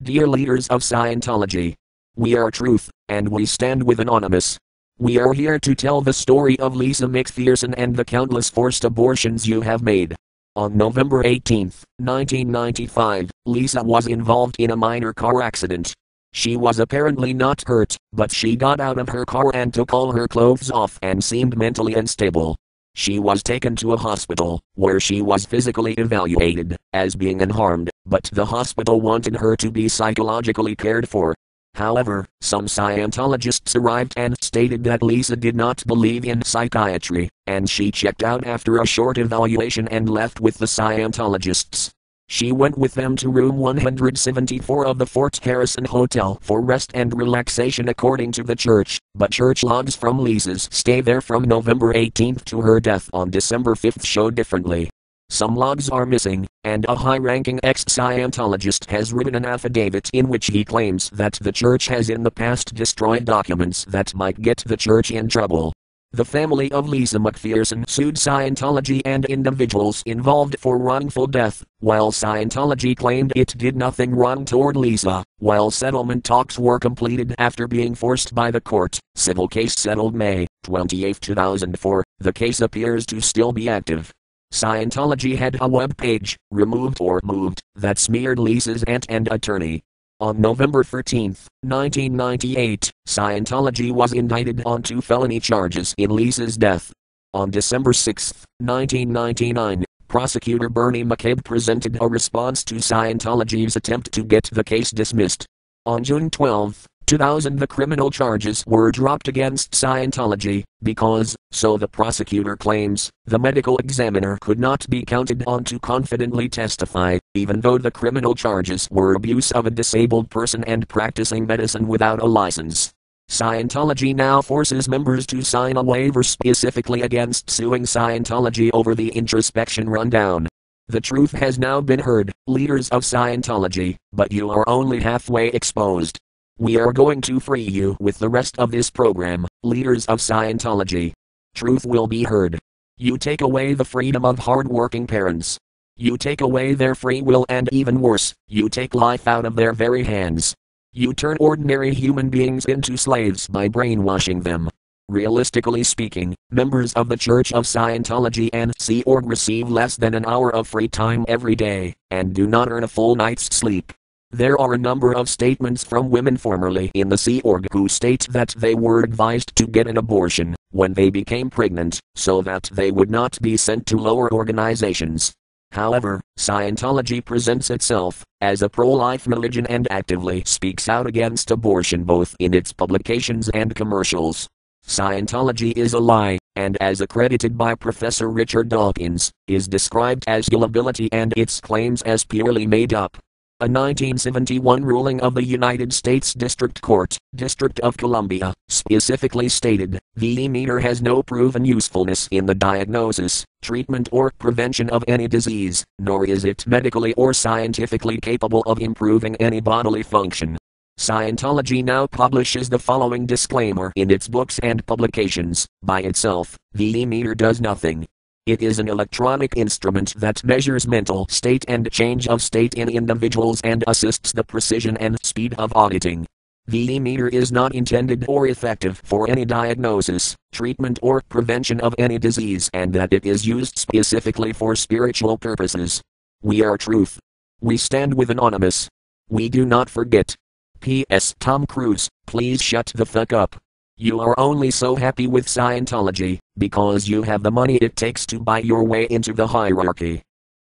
Dear leaders of Scientology, we are Truth, and we stand with Anonymous. We are here to tell the story of Lisa McPherson and the countless forced abortions you have made. On November 18, 1995, Lisa was involved in a minor car accident. She was apparently not hurt, but she got out of her car and took all her clothes off and seemed mentally unstable. She was taken to a hospital, where she was physically evaluated as being unharmed, but the hospital wanted her to be psychologically cared for. However, some Scientologists arrived and stated that Lisa did not believe in psychiatry, and she checked out after a short evaluation and left with the Scientologists. She went with them to room 174 of the Fort Harrison Hotel for rest and relaxation according to the church, but church logs from Lisa's stay there from November 18 to her death on December 5 show differently. Some logs are missing, and a high-ranking ex-Scientologist has written an affidavit in which he claims that the church has in the past destroyed documents that might get the church in trouble. The family of Lisa McPherson sued Scientology and individuals involved for wrongful death, while Scientology claimed it did nothing wrong toward Lisa. While settlement talks were completed after being forced by the court, civil case settled May 28, 2004, the case appears to still be active. Scientology had a web page, removed or moved, that smeared Lisa's aunt and attorney. On November 13, 1998, Scientology was indicted on 2 felony charges in Lisa's death. On December 6, 1999, prosecutor Bernie McCabe presented a response to Scientology's attempt to get the case dismissed. On June 12, 2000, the criminal charges were dropped against Scientology because, so the prosecutor claims, the medical examiner could not be counted on to confidently testify, even though the criminal charges were abuse of a disabled person and practicing medicine without a license. Scientology now forces members to sign a waiver specifically against suing Scientology over the introspection rundown. The truth has now been heard, leaders of Scientology, but you are only halfway exposed. We are going to free you with the rest of this program, leaders of Scientology. Truth will be heard. You take away the freedom of hard-working parents. You take away their free will, and even worse, you take life out of their very hands. You turn ordinary human beings into slaves by brainwashing them. Realistically speaking, members of the Church of Scientology and Sea Org receive less than an hour of free time every day, and do not earn a full night's sleep. There are a number of statements from women formerly in the Sea Org who state that they were advised to get an abortion when they became pregnant, so that they would not be sent to lower organizations. However, Scientology presents itself as a pro-life religion and actively speaks out against abortion both in its publications and commercials. Scientology is a lie, and as accredited by Professor Richard Dawkins, is described as gullibility and its claims as purely made up. A 1971 ruling of the United States District Court, District of Columbia, specifically stated, the e-meter has no proven usefulness in the diagnosis, treatment or prevention of any disease, nor is it medically or scientifically capable of improving any bodily function. Scientology now publishes the following disclaimer in its books and publications: by itself, the e-meter does nothing. It is an electronic instrument that measures mental state and change of state in individuals and assists the precision and speed of auditing. The e-meter is not intended or effective for any diagnosis, treatment or prevention of any disease, and that it is used specifically for spiritual purposes. We are Truth. We stand with Anonymous. We do not forget. P.S. Tom Cruise, please shut the fuck up. You are only so happy with Scientology because you have the money it takes to buy your way into the hierarchy.